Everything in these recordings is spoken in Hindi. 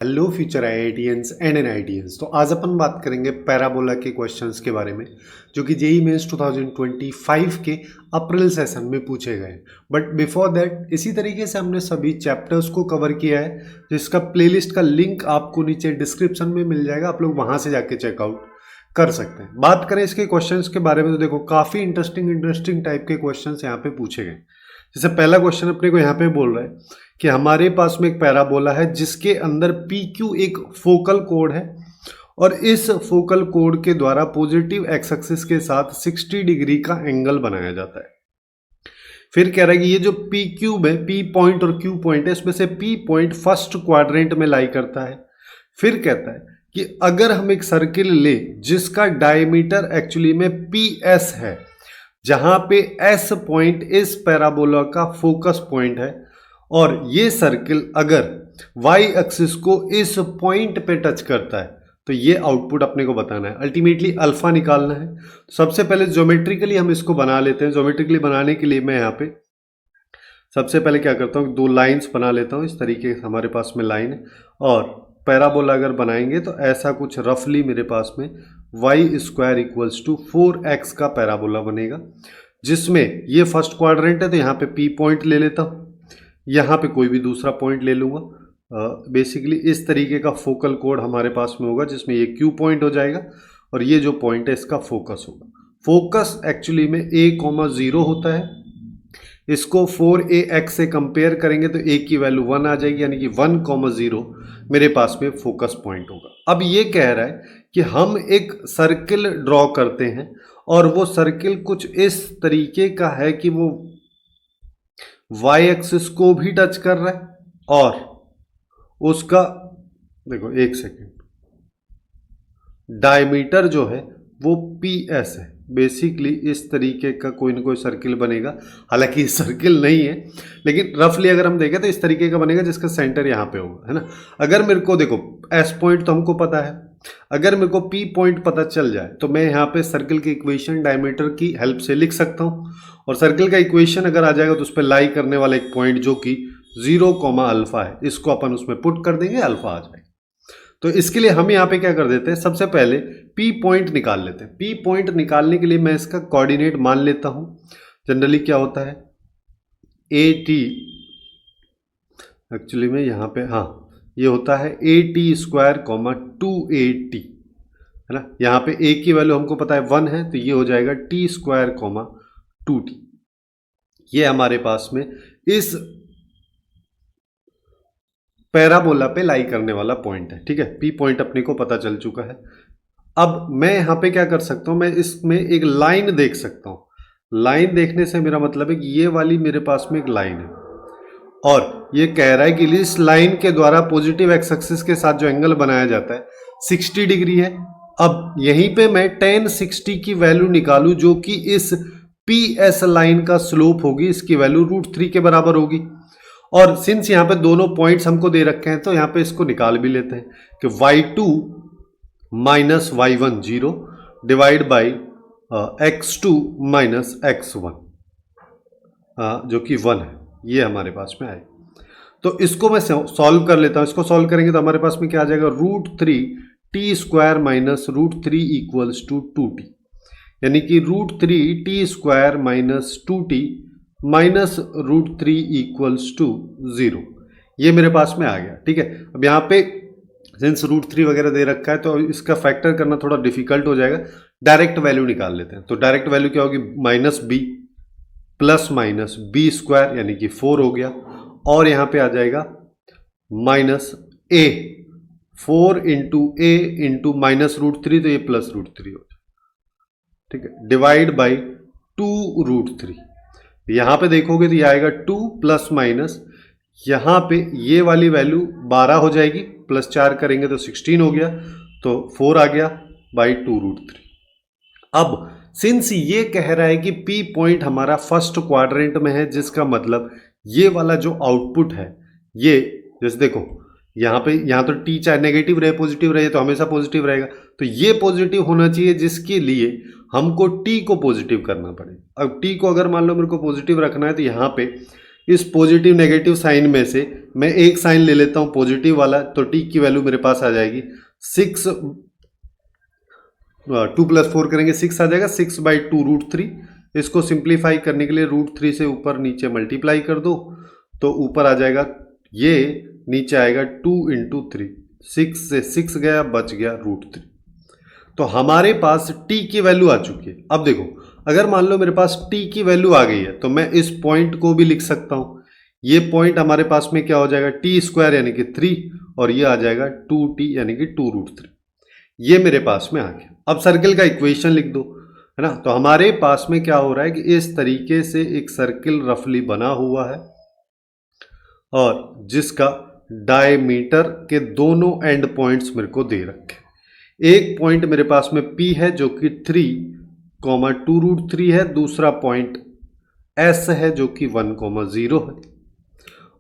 Hello future IITians and NITians. तो आज अपन बात करेंगे पैराबोला के क्वेश्चंस के बारे में जो कि जेईई मेंस 2025 के अप्रैल सेशन में पूछे गए। बट बिफोर दैट इसी तरीके से हमने सभी चैप्टर्स को कवर किया है, जिसका प्लेलिस्ट का लिंक आपको नीचे डिस्क्रिप्शन में मिल जाएगा। आप लोग वहाँ से जाके चेकआउट कर सकते हैं। बात करें इसके क्वेश्चंस के बारे में तो देखो काफ़ी इंटरेस्टिंग टाइप के क्वेश्चंस यहाँ पे पूछे गए। जैसे पहला क्वेश्चन अपने को यहाँ पे बोल रहा है कि हमारे पास में एक पैराबोला है जिसके अंदर PQ एक फोकल कोड है और इस फोकल कोड के द्वारा पॉजिटिव एक्स एक्सिस के साथ 60 डिग्री का एंगल बनाया जाता है। फिर कह रहा है कि ये जो P क्यूब है, P पॉइंट और Q पॉइंट है, इसमें से P पॉइंट फर्स्ट क्वाड्रेंट में लाई करता है। फिर कहता है कि अगर हम एक सर्किल ले जिसका डायमीटर एक्चुअली में PS है, जहां पे S पॉइंट इस पैराबोला का फोकस पॉइंट है, और ये सर्किल अगर y एक्सिस को इस पॉइंट पे टच करता है तो ये आउटपुट अपने को बताना है। अल्टीमेटली अल्फा निकालना है। तो सबसे पहले ज्योमेट्रिकली हम इसको बना लेते हैं। ज्योमेट्रिकली बनाने के लिए मैं यहाँ पे सबसे पहले क्या करता हूँ, दो लाइंस बना लेता हूँ। इस तरीके से हमारे पास में लाइन है और पैराबोला अगर बनाएंगे तो ऐसा कुछ रफली मेरे पास में y square equals to 4x का पैराबोला बनेगा, जिसमें ये फर्स्ट क्वाड्रेंट है तो यहाँ पे P पॉइंट ले लेता हूँ, यहाँ पे कोई भी दूसरा पॉइंट ले लूँगा। बेसिकली इस तरीके का फोकल कोड हमारे पास में होगा जिसमें ये Q पॉइंट हो जाएगा और ये जो पॉइंट है इसका फोकस होगा। फोकस एक्चुअली में a,0 होता है। इसको 4ax से कंपेयर करेंगे तो a की वैल्यू 1 आ जाएगी, यानी कि 1,0 मेरे पास में फोकस पॉइंट होगा। अब ये कह रहा है कि हम एक सर्किल ड्रॉ करते हैं और वो सर्किल कुछ इस तरीके का है कि वो y एक्सिस को भी टच कर रहा है और उसका देखो एक सेकेंड डायमीटर जो है वो PS है। बेसिकली इस तरीके का कोई ना कोई सर्किल बनेगा, हालांकि सर्किल नहीं है लेकिन रफली अगर हम देखें तो इस तरीके का बनेगा जिसका सेंटर यहाँ पे होगा, है ना। अगर मेरे को देखो S पॉइंट तो हमको पता है, अगर मेरे को P पॉइंट पता चल जाए तो मैं यहाँ पे सर्किल की इक्वेशन डायमीटर की हेल्प से लिख सकता हूँ और सर्किल का इक्वेशन अगर आ जाएगा तो उस पर लाई करने वाला एक पॉइंट जो कि 0, अल्फा है, इसको अपन उसमें पुट कर देंगे, अल्फा आ जाएगा। तो इसके लिए हम यहाँ पे क्या कर देते हैं, सबसे पहले P पॉइंट निकाल लेते हैं। P पॉइंट निकालने के लिए मैं इसका कोऑर्डिनेट मान लेता हूँ। जनरली क्या होता है AT, एक्चुअली में यहाँ पे ये होता है AT स्क्वायर 2AT, है ना। यहाँ पे A की वैल्यू हमको पता है 1 है तो ये हो जाएगा T स्क्वायर 2T। ये हमारे पास में इस पैराबोला पे लाई करने वाला पॉइंट है, ठीक है। P पॉइंट अपने को पता चल चुका है। अब मैं यहाँ पे क्या कर सकता हूँ, मैं इसमें एक लाइन देख सकता हूँ। लाइन देखने से मेरा मतलब है कि ये वाली मेरे पास में एक लाइन है और ये कह रहा है कि इस लाइन के द्वारा पॉजिटिव एक्स एक्सिस के साथ जो एंगल बनाया जाता है 60 डिग्री है। अब यहीं पे मैं tan 60 की वैल्यू निकालूं जो कि इस PS लाइन का स्लोप होगी, इसकी वैल्यू √3 के बराबर होगी। और सिंस यहाँ पे दोनों पॉइंट्स हमको दे रखे हैं तो यहाँ पे इसको निकाल भी लेते हैं कि y2 minus y1 0 divide by x2 minus x1 जो कि 1 है, ये हमारे पास में आए। तो इसको मैं सॉल्व कर लेता हूँ। इसको सॉल्व करेंगे तो हमारे पास में क्या आ जाएगा, √3 t square minus √3 equals to 2t, यानी कि √3 t square minus 2t minus √3 equals to 0। ये मेरे पास में आ गया, ठीक है। अब यहाँ पे सिंस √3 वगैरह दे रखा है तो इसका फैक्टर करना थोड़ा डिफिकल्ट हो जाएगा। डायरेक्ट वैल्यू निकाल लेते हैं। तो डायरेक्ट वैल्यू क्या होगी, -b plus minus b square यानी कि 4 हो गया, और यहाँ पे आ जाएगा -a, 4 into a into minus √3 तो ये प्लस √3 हो जाए, ठीक है, डिवाइड बाई 2√3। यहाँ पे देखोगे तो ये आएगा 2 प्लस माइनस, यहाँ पे ये वाली वैल्यू 12 हो जाएगी, प्लस 4 करेंगे तो 16 हो गया, तो 4 आ गया बाई 2√3। अब सिंस ये कह रहा है कि P पॉइंट हमारा फर्स्ट क्वाड्रेंट में है, जिसका मतलब ये वाला जो आउटपुट है ये, जैसे देखो यहाँ तो T चाहे नेगेटिव रहे पॉजिटिव रहे तो हमेशा पॉजिटिव रहेगा, तो ये पॉजिटिव होना चाहिए, जिसके लिए हमको T को पॉजिटिव करना पड़े। अब T को अगर मान लो मेरे को पॉजिटिव रखना है तो यहाँ पे इस पॉजिटिव नेगेटिव साइन में से मैं एक साइन ले लेता हूं पॉजिटिव वाला, तो टी की वैल्यू मेरे पास आ जाएगी 6, 2 + 4 करेंगे 6 आ जाएगा, 6/2√3। इसको सिंप्लीफाई करने के लिए √3 से ऊपर नीचे मल्टीप्लाई कर दो, तो ऊपर आ जाएगा, ये नीचे आएगा 2 × 3, 6 से 6 गया, बच गया √3। तो हमारे पास t की वैल्यू आ चुकी है। अब देखो, अगर मान लो मेरे पास t की वैल्यू आ गई है तो मैं इस पॉइंट को भी लिख सकता हूं। ये पॉइंट हमारे पास में क्या हो जाएगा, t² यानी कि 3, और ये आ जाएगा 2t यानी कि 2√3। ये मेरे पास में आ गया। अब सर्किल का इक्वेशन लिख दो, है ना। तो हमारे पास में क्या हो रहा है कि इस तरीके से एक सर्किल रफली बना हुआ है और जिसका डायमीटर के दोनों एंड पॉइंट्स मेरे को दे रखे। एक पॉइंट मेरे पास में P है जो कि 3,2√3 है, दूसरा पॉइंट S है जो कि 1,0 है।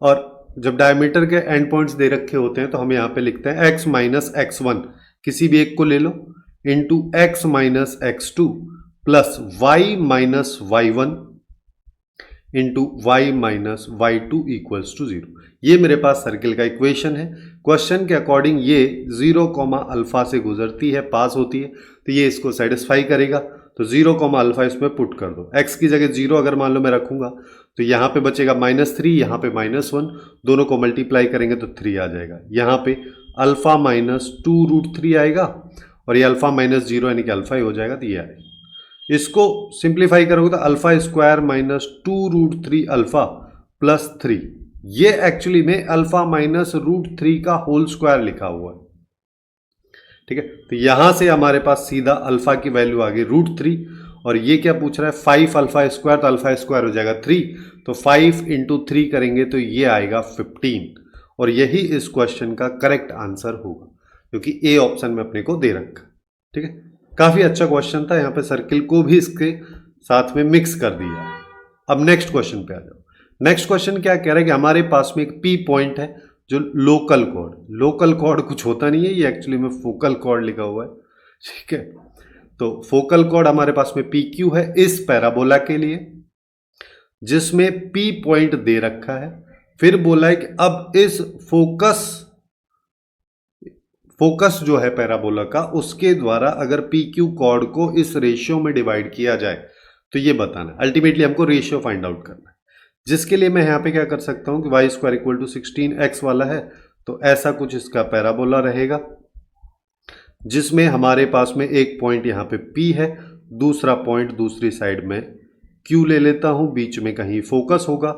और जब डायमीटर के एंड पॉइंट्स दे रखे होते हैं तो हम यहाँ पे लिखते हैं x - x1, किसी भी एक को ले लो, into x - x2 plus y - y1 into y - y2 equals to 0। ये मेरे पास सर्किल का इक्वेशन है। क्वेश्चन के अकॉर्डिंग ये 0, अल्फा से गुजरती है, पास होती है, तो ये इसको सेटिस्फाई करेगा। तो 0, अल्फा इसमें पुट कर दो। x की जगह 0 अगर मान लो मैं रखूंगा तो यहाँ पे बचेगा -3, यहाँ पे -1, दोनों को मल्टीप्लाई करेंगे तो 3 आ जाएगा। यहाँ पे अल्फा -2√3 आएगा और ये अल्फा -0 यानी कि अल्फा ही हो जाएगा, तो ये आएगा। इसको सिंप्लीफाई करोगे तो अल्फा स्क्वायर -2√3 अल्फा प्लस 3, ये एक्चुअली में अल्फा -√3 का होल स्क्वायर लिखा हुआ है, ठीक है। तो यहां से हमारे पास सीधा अल्फा की वैल्यू आ गई √3, और ये क्या पूछ रहा है 5 अल्फा स्क्वायर, तो अल्फा स्क्वायर हो जाएगा 3, तो 5 × 3 करेंगे तो ये आएगा 15, और यही इस क्वेश्चन का करेक्ट आंसर होगा क्योंकि ए ऑप्शन में अपने को दे रखा, ठीक है। काफी अच्छा क्वेश्चन था, यहाँ पे सर्किल को भी इसके साथ में मिक्स कर दिया। अब नेक्स्ट क्वेश्चन पे आ जाओ। नेक्स्ट क्वेश्चन क्या कह रहा है कि हमारे पास में एक पी पॉइंट है जो लोकल कॉर्ड कुछ होता नहीं है, ये एक्चुअली में फोकल कॉर्ड लिखा हुआ है, ठीक है। तो फोकल कॉर्ड हमारे पास में पी क्यू है इस पैराबोला के लिए, जिसमें पी पॉइंट दे रखा है। फिर बोला है कि अब इस फोकस जो है पैराबोला का, उसके द्वारा अगर पी क्यू कॉर्ड को इस रेशियो में डिवाइड किया जाए तो ये बताना। अल्टीमेटली हमको रेशियो फाइंड आउट करना है, जिसके लिए मैं यहाँ पे क्या कर सकता हूँ कि y² = 16x वाला है, तो ऐसा कुछ इसका पैराबोला रहेगा, जिसमें हमारे पास में एक पॉइंट यहाँ पे P है, दूसरा पॉइंट दूसरी साइड में Q ले लेता हूँ, बीच में कहीं फोकस होगा।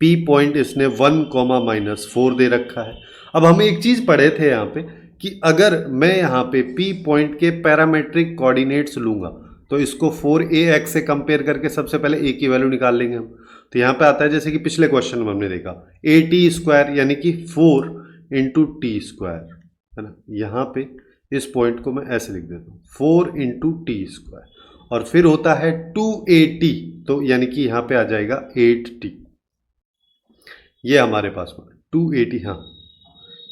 P पॉइंट इसने 1, -4 दे रखा है। अब हम एक चीज पढ़े थे यहाँ पे कि अगर मैं यहाँ पे P पॉइंट के पैरामेट्रिक कोऑर्डिनेट्स लूंगा तो इसको 4ax से कंपेयर करके सबसे पहले a की वैल्यू निकाल लेंगे हम। तो यहाँ पे आता है जैसे कि पिछले क्वेश्चन में हमने देखा at² यानी कि 4 × t², है ना। यहाँ पे इस पॉइंट को मैं ऐसे लिख देता हूँ 4 × t², और फिर होता है 2at, तो यानी कि यहाँ पे आ जाएगा 8t। ये हमारे पास में 280, हाँ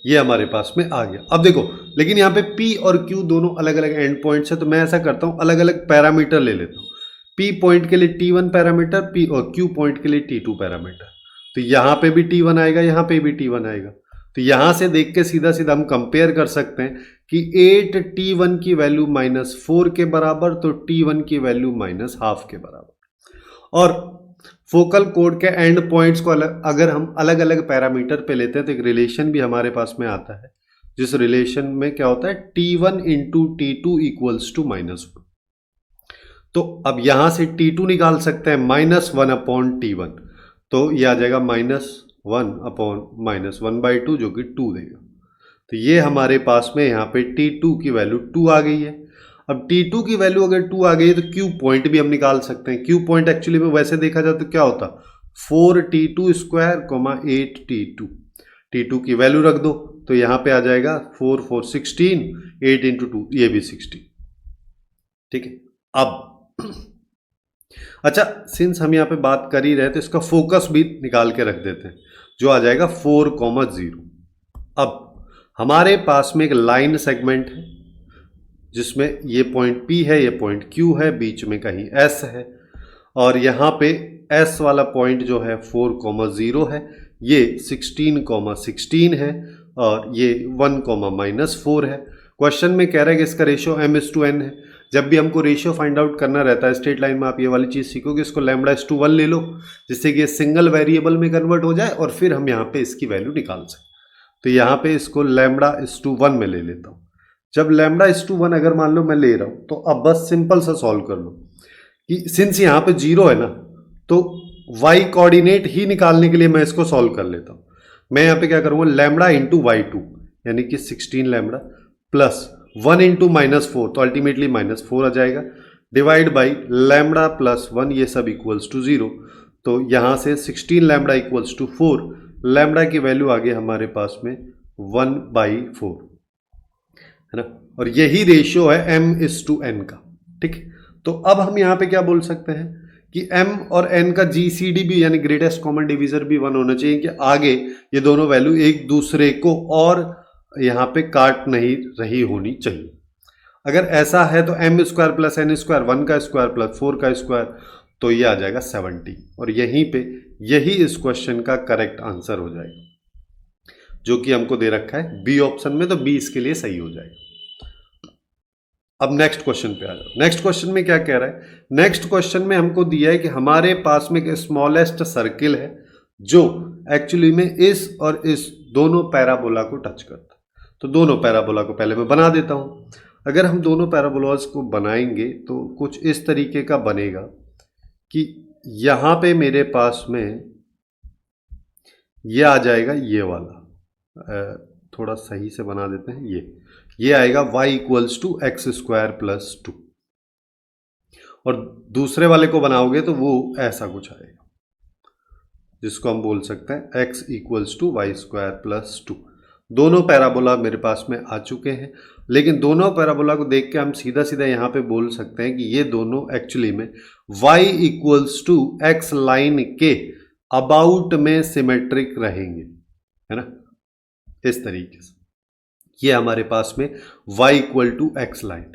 ये हमारे पास में आ गया। अब देखो, लेकिन यहाँ पे P और Q दोनों अलग अलग एंड पॉइंट्स है, तो मैं ऐसा करता हूँ अलग अलग पैरामीटर ले लेता हूँ। P पॉइंट के लिए T1 पैरामीटर, P और Q पॉइंट के लिए T2 पैरामीटर। तो यहाँ पे भी T1 आएगा, यहाँ पे भी T1 आएगा। तो यहाँ से देख के सीधा सीधा हम कंपेयर कर सकते हैं कि 8t1 की वैल्यू -4 के बराबर, तो T1 की वैल्यू -12 के बराबर। और फोकल कोड के एंड पॉइंट्स को अगर हम अलग अलग पैरामीटर पे लेते हैं तो एक रिलेशन भी हमारे पास में आता है, जिस रिलेशन में क्या होता है T1 × T2 = -1। तो अब यहां से T2 निकाल सकते हैं -1/T1, तो ये आ जाएगा -1/-1/2 जो कि 2 देगा। तो ये हमारे पास में यहाँ पे T2 की वैल्यू 2 आ गई है। अब T2 की वैल्यू अगर 2 आ गई है तो Q पॉइंट भी हम निकाल सकते हैं। Q पॉइंट एक्चुअली में वैसे देखा जाए तो क्या होता 4t2², 8t2। T2 की वैल्यू रख दो तो यहाँ पे आ जाएगा 4 4 16, 8 × 2 ये भी 16, ठीक है। अब अच्छा, सिंस हम यहाँ पे बात कर ही रहे तो इसका फोकस भी निकाल के रख देते हैं, जो आ जाएगा 4,0। अब हमारे पास में एक लाइन सेगमेंट है जिसमें ये पॉइंट P है, ये पॉइंट Q है, बीच में कहीं S है, और यहाँ पे एस वाला पॉइंट जो है 4,0 है, ये 16,16 है और ये 1,-4 है। क्वेश्चन में कह रहा है कि इसका रेशियो m/n है। जब भी हमको रेशियो फाइंड आउट करना रहता है स्ट्रेट लाइन में, आप ये वाली चीज़ सीखोगे, इसको λ/1 ले लो जिससे कि ये सिंगल वेरिएबल में कन्वर्ट हो जाए और फिर हम यहाँ पे इसकी वैल्यू निकाल सकें। तो यहाँ पे इसको λ/1 में ले लेता हूँ। जब λ/1 अगर मान लो मैं ले रहा हूँ तो अब बस सिंपल सा सॉल्व कर लो कि सिंस यहाँ पे 0 है ना, तो y कोऑर्डिनेट ही निकालने के लिए मैं इसको सॉल्व कर लेता हूँ। मैं यहाँ पे क्या करूँगा, λ इंटू y2 यानी कि 16λ प्लस 1 इंटू -4 तो अल्टीमेटली -4 आ जाएगा, डिवाइड बाई λ प्लस 1, ये सब इक्वल्स टू 0। तो यहाँ से 16λ इक्वल्स टू 4, लैम्डा की वैल्यू आ गई हमारे पास में 1/4 है ना, और यही रेशियो है m/n का। ठीक है, तो अब हम यहाँ पे क्या बोल सकते हैं कि m और n का GCD भी यानी ग्रेटेस्ट कॉमन डिवीजर भी 1 होना चाहिए, कि आगे ये दोनों वैल्यू एक दूसरे को और यहाँ पे काट नहीं रही होनी चाहिए। अगर ऐसा है तो m² प्लस n², 1 का स्क्वायर प्लस 4 का स्क्वायर, तो ये आ जाएगा 70, और यहीं पे यही इस क्वेश्चन का करेक्ट आंसर हो जाएगा जो कि हमको दे रखा है बी ऑप्शन में, तो बी इसके लिए सही हो जाएगा। अब नेक्स्ट क्वेश्चन पे आ जाओ। नेक्स्ट क्वेश्चन में क्या कह रहा है, नेक्स्ट क्वेश्चन में हमको दिया है कि हमारे पास में एक स्मॉलेस्ट सर्किल है जो एक्चुअली में इस और इस दोनों पैराबोला को टच करता है। तो दोनों पैराबोला को पहले मैं बना देता हूं। अगर हम दोनों पैराबोलास को बनाएंगे तो कुछ इस तरीके का बनेगा कि यहां पे मेरे पास में ये आ जाएगा, ये वाला थोड़ा सही से बना देते हैं, ये आएगा y equals to x² plus 2, और दूसरे वाले को बनाओगे तो वो ऐसा कुछ आएगा जिसको हम बोल सकते हैं x equals to y² plus 2। दोनों पैराबोला मेरे पास में आ चुके हैं, लेकिन दोनों पैराबोला को देख के हम सीधा सीधा यहाँ पे बोल सकते हैं कि ये दोनों एक्चुअली में y equals to x line के अबाउट में सिमेट्रिक रहेंगे, है ना, इस तरीके से। ये हमारे पास में y equal to x line.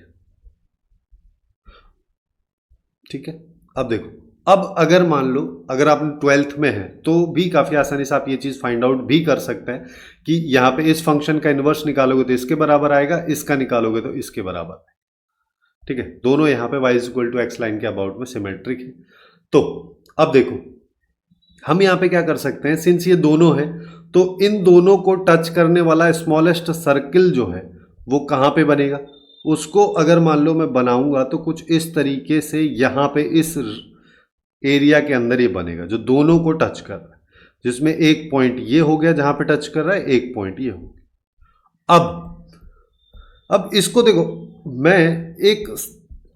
ठीक है, अब देखो, अब अगर मान लो अगर आप 12th में हैं तो भी काफ़ी आसानी से आप ये चीज़ फाइंड आउट भी कर सकते हैं कि यहाँ पे इस फंक्शन का इन्वर्स निकालोगे तो इसके बराबर आएगा, इसका निकालोगे तो इसके बराबर है। ठीक है, दोनों यहाँ पे y equal to x line के अबाउट में सिमेट्रिक है। तो अब देखो हम यहाँ पे क्या कर सकते हैं, सिंस ये दोनों हैं तो इन दोनों को टच करने वाला स्मॉलेस्ट सर्किल जो है वो कहाँ पे बनेगा, उसको अगर मान लो मैं बनाऊंगा तो कुछ इस तरीके से यहाँ पे इस एरिया के अंदर ये बनेगा जो दोनों को टच कर रहा है, जिसमें एक पॉइंट ये हो गया जहां पे टच कर रहा है, एक पॉइंट ये हो गया। अब इसको देखो, मैं एक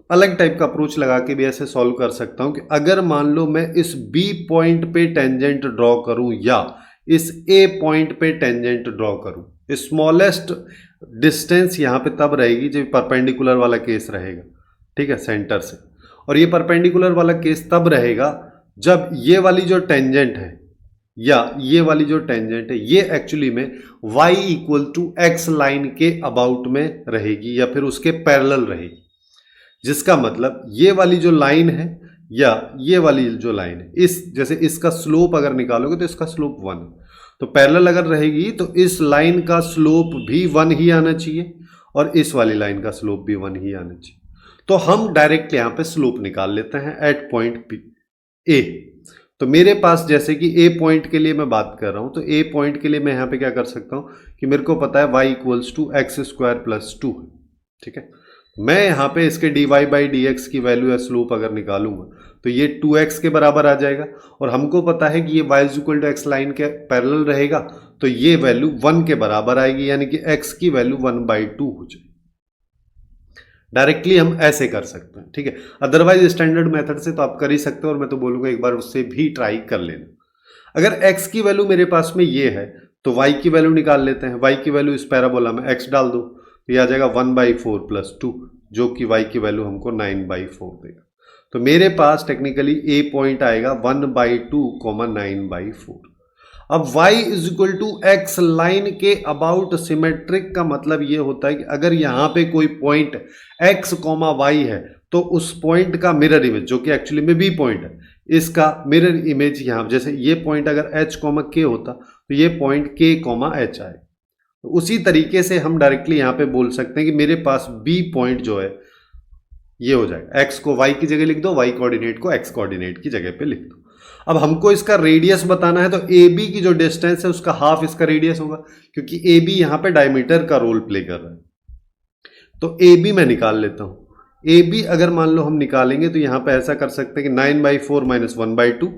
अलग टाइप का अप्रोच लगा के भी ऐसे सॉल्व कर सकता हूं कि अगर मान लो मैं इस बी पॉइंट पे टेंजेंट ड्रॉ करूं या इस ए पॉइंट पे टेंजेंट ड्रॉ करूं, स्मॉलेस्ट डिस्टेंस यहां पे तब रहेगी जब परपेंडिकुलर वाला केस रहेगा। ठीक है, सेंटर से, और ये परपेंडिकुलर वाला केस तब रहेगा जब ये वाली जो टेंजेंट है या ये वाली जो टेंजेंट है ये एक्चुअली में y equal to x line के अबाउट में रहेगी या फिर उसके पैरेलल रहेगी, जिसका मतलब ये वाली जो लाइन है या ये वाली जो लाइन है, इस जैसे इसका स्लोप अगर निकालोगे तो इसका स्लोप 1, तो पैरेलल अगर रहेगी तो इस लाइन का स्लोप भी 1 ही आना चाहिए और इस वाली लाइन का स्लोप भी 1 ही आना चाहिए। तो हम डायरेक्ट यहाँ पे स्लोप निकाल लेते हैं एट पॉइंट ए। तो मेरे पास जैसे कि ए पॉइंट के लिए मैं बात कर रहा हूँ, तो ए पॉइंट के लिए मैं यहाँ पे क्या कर सकता हूँ कि मेरे को पता है y equals to x² plus 2। ठीक है, मैं यहाँ पे इसके dy बाई dx की वैल्यू या स्लोप अगर निकालूंगा तो ये 2x के बराबर आ जाएगा, और हमको पता है कि ये y equal to x line के पैरेलल रहेगा तो ये वैल्यू 1 के बराबर आएगी, यानी कि x की वैल्यू 1/2 हो जाएगी। डायरेक्टली हम ऐसे कर सकते हैं। ठीक है, अदरवाइज स्टैंडर्ड मेथड से तो आप कर ही सकते हो, और मैं तो बोलूँगा एक बार उससे भी ट्राई कर लेना। अगर x की वैल्यू मेरे पास में ये है तो y की वैल्यू निकाल लेते हैं। y की वैल्यू इस पैराबोला में x डाल दो तो ये आ जाएगा 1/4 प्लस 2, जो कि y की वैल्यू हमको 9/4 देगा। तो मेरे पास टेक्निकली a पॉइंट आएगा 1/2, 9/4। अब y is equal to x line के अबाउट सिमेट्रिक का मतलब ये होता है कि अगर यहाँ पे कोई पॉइंट x, y है तो उस पॉइंट का मिरर इमेज जो कि एक्चुअली में b पॉइंट है, इसका मिरर इमेज यहाँ, जैसे ये पॉइंट अगर h कॉमा k होता तो ये पॉइंट k कॉमा h आए। तो उसी तरीके से हम डायरेक्टली यहाँ पे बोल सकते हैं कि मेरे पास b पॉइंट जो है ये हो जाएगा, x को y की जगह लिख दो, y कोऑर्डिनेट को x कोऑर्डिनेट की जगह पे लिख दो। अब हमको इसका रेडियस बताना है तो AB की जो डिस्टेंस है उसका हाफ इसका रेडियस होगा, क्योंकि AB यहाँ पे डायमीटर का रोल प्ले कर रहा है। तो AB मैं निकाल लेता हूँ। AB अगर मान लो हम निकालेंगे तो यहाँ पे ऐसा कर सकते हैं कि 9/4 माइनस 1/2,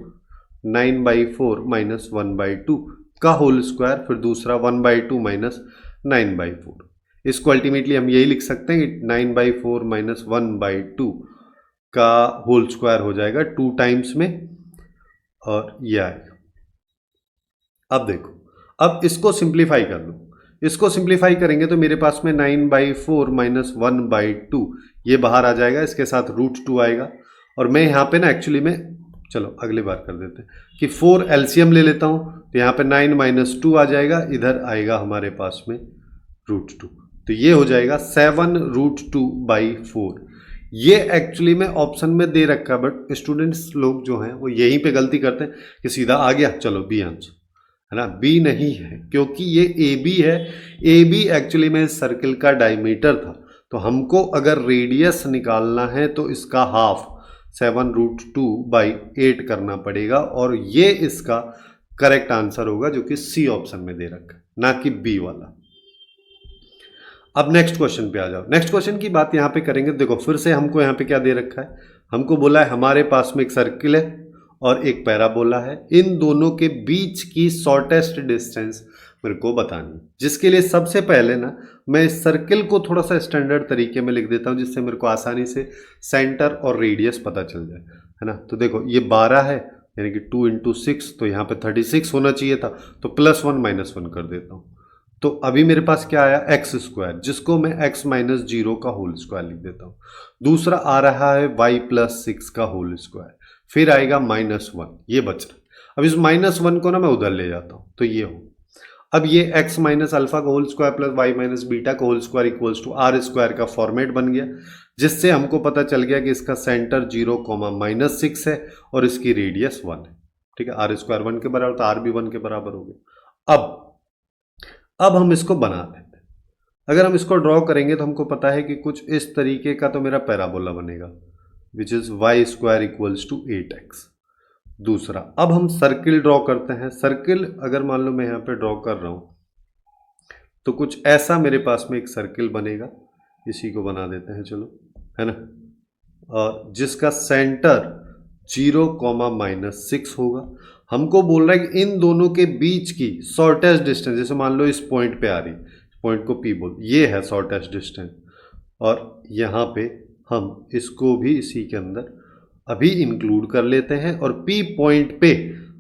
9/4 माइनस 1/2 का होल स्क्वायर, फिर दूसरा 1/2 माइनस 9/4। इसको अल्टीमेटली हम यही लिख सकते हैं कि 9/4 माइनस 1/2 का होल स्क्वायर हो जाएगा 2 टाइम्स में, और ये आएगा। अब देखो, अब इसको सिंप्लीफाई कर लो। इसको सिंप्लीफाई करेंगे तो मेरे पास में 9/4 माइनस 1/2 ये बाहर आ जाएगा, इसके साथ √2 आएगा। और मैं यहाँ पे ना एक्चुअली में, चलो अगली बार कर देते हैं कि 4 एलसीएम ले लेता हूँ, तो यहाँ पे 9 माइनस 2 आ जाएगा, इधर आएगा हमारे पास में √2, तो ये हो जाएगा 7√2/4। ये एक्चुअली में ऑप्शन में दे रखा है, बट स्टूडेंट्स लोग जो हैं वो यहीं पे गलती करते हैं कि सीधा आ गया चलो बी आंसर, है ना। बी नहीं है, क्योंकि ये ए बी है। ए बी एक्चुअली में सर्किल का डायमीटर था, तो हमको अगर रेडियस निकालना है तो इसका हाफ 7√2/8 करना पड़ेगा, और ये इसका करेक्ट आंसर होगा जो कि सी ऑप्शन में दे रखा है, ना कि बी वाला। अब नेक्स्ट क्वेश्चन पे आ जाओ। नेक्स्ट क्वेश्चन की बात यहाँ पे करेंगे। देखो फिर से हमको यहाँ पे क्या दे रखा है, हमको बोला है हमारे पास में एक सर्किल है और एक पैराबोला है, इन दोनों के बीच की शॉर्टेस्ट डिस्टेंस मेरे को बतानी है। जिसके लिए सबसे पहले ना मैं इस सर्किल को थोड़ा सा स्टैंडर्ड तरीके में लिख देता हूँ, जिससे मेरे को आसानी से सेंटर और रेडियस पता चल जाए, है ना। तो देखो ये 12 है, यानी कि 2 × 6, तो यहाँ पे 36 होना चाहिए था, तो +1 -1 कर देता हूँ। तो अभी मेरे पास क्या आया, x², जिसको मैं x - 0 का होल स्क्वायर लिख देता हूँ। दूसरा आ रहा है y + 6 का होल स्क्वायर, फिर आएगा -1, ये बच रहा है। अब इस -1 को ना मैं उधर ले जाता हूँ, तो ये हो। अब ये x - अल्फा का whole square plus y - beta का whole square equals to r² का फॉर्मेट बन गया, जिससे हमको पता चल गया कि इसका सेंटर 0, -6 है और इसकी रेडियस 1 है। ठीक है, r² 1 के बराबर, तो r भी 1 के बराबर हो गया। अब हम इसको बना देते हैं। अगर हम इसको ड्रॉ करेंगे तो हमको पता है कि कुछ इस तरीके का तो मेरा पैराबोला बनेगा, विच इज y² = 8x। दूसरा, अब हम सर्किल ड्रॉ करते हैं। सर्किल अगर मान लो मैं यहाँ पे ड्रॉ कर रहा हूँ तो कुछ ऐसा मेरे पास में एक सर्किल बनेगा, इसी को बना देते हैं चलो, है ना। और जिसका सेंटर 0, -6 होगा। हमको बोल रहा है कि इन दोनों के बीच की शॉर्टेस्ट डिस्टेंस, जैसे मान लो इस पॉइंट पे आ रही, पॉइंट को P बोल, ये है शॉर्टेस्ट डिस्टेंस, और यहाँ पे हम इसको भी इसी के अंदर अभी इंक्लूड कर लेते हैं। और P पॉइंट पे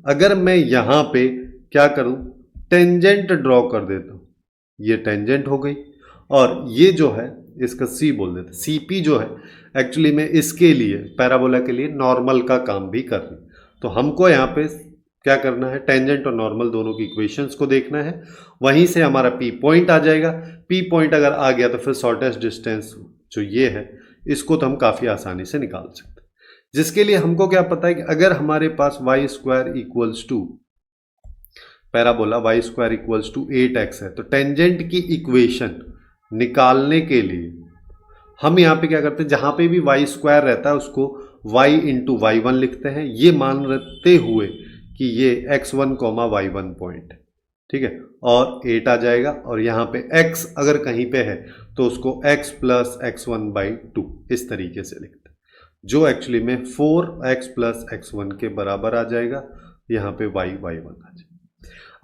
अगर मैं यहाँ पे क्या करूँ, टेंजेंट ड्रॉ कर देता हूँ, ये टेंजेंट हो गई, और ये जो है इसका C बोल देते हैं। CP जो है एक्चुअली में इसके लिए, पैराबोला के लिए नॉर्मल का काम भी कर रही। तो हमको यहाँ पे क्या करना है, टेंजेंट और नॉर्मल दोनों की इक्वेशंस को देखना है, वहीं से हमारा P पॉइंट आ जाएगा। P पॉइंट अगर आ गया तो फिर शॉर्टेस्ट डिस्टेंस जो ये है, इसको तो हम काफ़ी आसानी से निकाल सकते हैं। जिसके लिए हमको क्या पता है कि अगर हमारे पास y² = पैराबोला y² = 8x है, तो टेंजेंट की इक्वेशन निकालने के लिए हम यहाँ पे क्या करते हैं, जहाँ पे भी y² रहता है उसको y × y1 लिखते हैं, ये मान रखते हुए कि ये x1, y1 पॉइंट है। ठीक है, और 8 आ जाएगा, और यहाँ पे x अगर कहीं पे है तो उसको x + x1/2 इस तरीके से लिखते हैं, जो एक्चुअली में 4x + x1 के बराबर आ जाएगा। यहाँ पे y y1 आ जाएगा।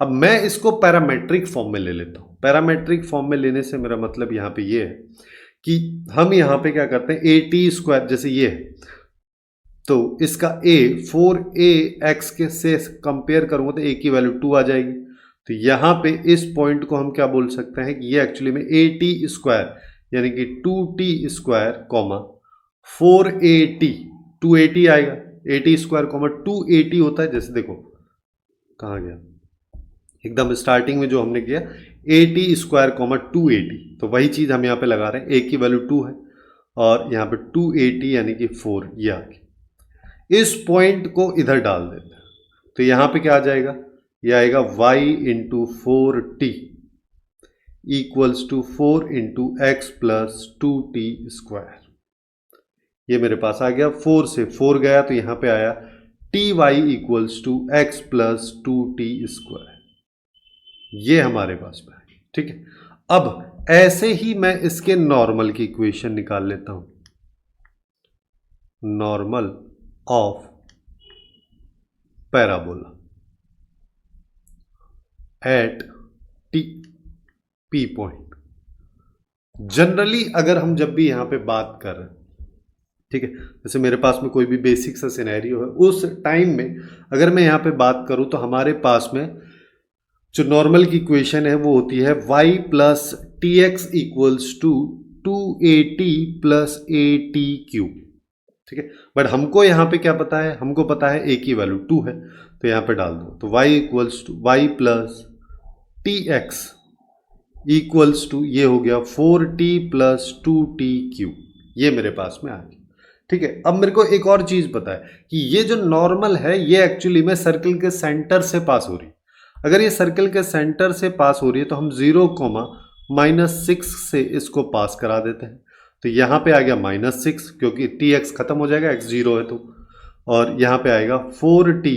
अब मैं इसको पैरामेट्रिक फॉर्म में ले लेता हूँ। पैरामेट्रिक फॉर्म में लेने से मेरा मतलब यहाँ पे ये है कि हम यहाँ पे क्या करते हैं, AT², जैसे ये है तो इसका a 4ax के से कंपेयर करूँगा तो a की वैल्यू 2 आ जाएगी। तो यहाँ पे इस पॉइंट को हम क्या बोल सकते हैं कि ये एक्चुअली में AT² यानी कि 2t², 4at 280 आएगा। AT², 280 होता है, जैसे देखो कहाँ गया, एकदम स्टार्टिंग में जो हमने किया AT², 280, तो वही चीज़ हम यहाँ पे लगा रहे हैं। a की वैल्यू 2 है और यहाँ पे 280 यानी कि 4 ये आ गया। इस पॉइंट को इधर डाल देते हैं, तो यहां पे क्या आ जाएगा, ये आएगा y into 4t equals to 4 into x plus 2t square. ये मेरे पास आ गया, 4 से 4 गया तो यहां पे आया ty equals to x plus 2t square. ये हमारे पास में है, ठीक है। अब ऐसे ही मैं इसके नॉर्मल की इक्वेशन निकाल लेता हूं, normal of parabola at T P point. Generally अगर हम जब भी यहां पे बात कर रहे हैं, ठीक है, जैसे मेरे पास में कोई भी बेसिक सा सिनेरियो है, उस टाइम में अगर मैं यहां पे बात करूं तो हमारे पास में जो नॉर्मल की इक्वेशन है वो होती है y plus t x equals to 2at plus a t cube, ठीक है। बट हमको यहाँ पे क्या पता है, हमको पता है a की वैल्यू 2 है, तो यहाँ पे डाल दो, तो y equals to y plus t x equals to ये हो गया 4t प्लस 2t क्यूब। ये मेरे पास में आ गया, ठीक है। अब मेरे को एक और चीज पता है कि ये जो नॉर्मल है ये एक्चुअली में सर्कल के सेंटर से पास हो रही है। अगर ये सर्कल के सेंटर से पास हो रही है तो हम 0,-6 से इसको पास करा देते हैं, तो यहाँ पे आ गया -6 क्योंकि टी एक्स खत्म हो जाएगा, x 0 है तो, और यहाँ पे आएगा 4t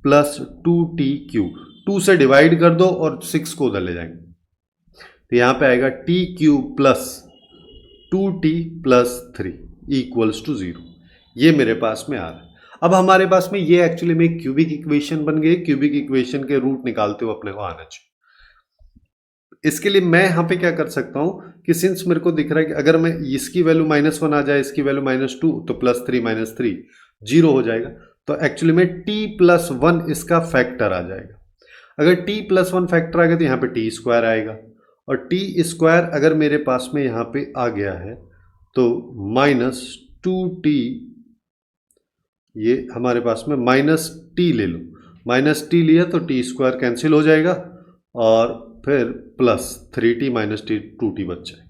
प्लस 2t क्यूब। 2 से डिवाइड कर दो और 6 को उधर ले जाएंगे, तो यहाँ पे आएगा t cube plus 2t plus 3 equals to 0। ये मेरे पास में आ रहा है। अब हमारे पास में ये एक्चुअली में क्यूबिक इक्वेशन बन गई। क्यूबिक इक्वेशन के रूट निकालते हुए अपने को आना चाहिए। इसके लिए मैं यहाँ पे क्या कर सकता हूँ कि सिंस मेरे को दिख रहा है कि अगर मैं इसकी वैल्यू -1 आ जाए, इसकी वैल्यू -2, तो +3 -3 0 हो जाएगा, तो एक्चुअली में t प्लस 1 इसका फैक्टर आ जाएगा। अगर t प्लस 1 फैक्टर आ गया तो यहाँ पे t स्क्वायर आएगा, और t स्क्वायर अगर मेरे पास में यहाँ पे आ गया है तो -2t, ये हमारे पास में -t ले लो, -t लिया तो t स्क्वायर कैंसिल हो जाएगा और फिर प्लस 3t -t 2t बच जाए।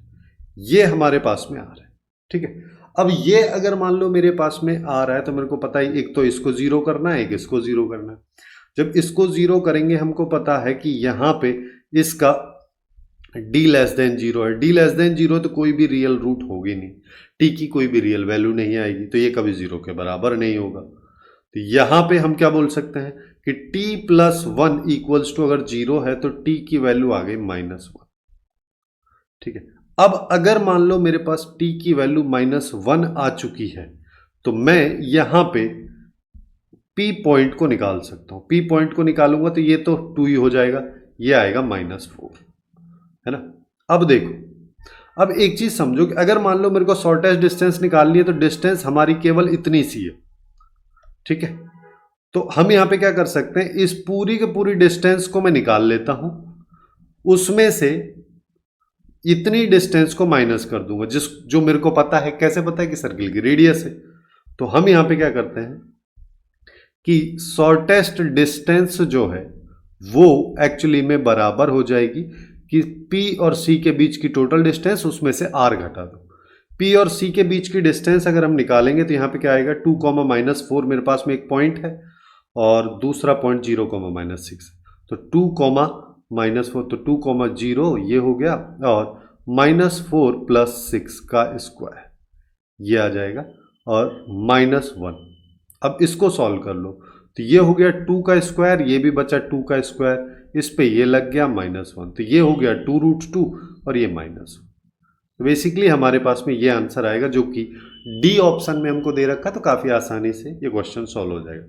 ये हमारे पास में आ रहा है, ठीक है। अब ये अगर मान लो मेरे पास में आ रहा है तो मेरे को पता है एक तो इसको 0 करना है, एक इसको 0 करना है। जब इसको 0 करेंगे हमको पता है कि यहाँ पे इसका d लेस देन 0 है। d लेस देन 0 तो कोई भी रियल रूट होगी नहीं, t की कोई भी रियल वैल्यू नहीं आएगी, तो ये कभी 0 के बराबर नहीं होगा। तो यहाँ पे हम क्या बोल सकते हैं कि t प्लस 1 इक्वल्स टू अगर 0 है तो t की वैल्यू आ गई -1, ठीक है। अब अगर मान लो मेरे पास t की वैल्यू -1 आ चुकी है तो मैं यहाँ पे p पॉइंट को निकाल सकता हूँ। p पॉइंट को निकालूंगा तो ये तो 2 ही हो जाएगा, ये आएगा -4, है ना। अब देखो, अब एक चीज समझो कि अगर मान लो मेरे को शॉर्टेस्ट डिस्टेंस निकालनी है तो डिस्टेंस हमारी केवल इतनी सी है, ठीक है। तो हम यहां पे क्या कर सकते हैं, इस पूरी के पूरी डिस्टेंस को मैं निकाल लेता हूं, उसमें से इतनी डिस्टेंस को माइनस कर दूंगा, जो मेरे को पता है। कैसे पता है कि सर्किल की रेडियस है। तो हम यहां पे क्या करते हैं कि शॉर्टेस्ट डिस्टेंस जो है वो एक्चुअली में बराबर हो जाएगी कि P और C के बीच की टोटल डिस्टेंस, उसमें से R घटा दो। P और C के बीच की डिस्टेंस अगर हम निकालेंगे तो यहाँ पे क्या आएगा, 2, -4 मेरे पास में एक पॉइंट है और दूसरा पॉइंट 0, -6, तो 2, -4, तो 2, 0 ये हो गया, और -4 + 6 का स्क्वायर ये आ जाएगा, और -1। अब इसको सॉल्व कर लो तो ये हो गया 2 का स्क्वायर, ये भी बचा 2 का स्क्वायर, इस पे ये लग गया -1, तो ये हो गया 2√2 और ये -1। तो बेसिकली हमारे पास में ये आंसर आएगा, जो कि डी ऑप्शन में हमको दे रखा, तो काफ़ी आसानी से ये क्वेश्चन सॉल्व हो जाएगा,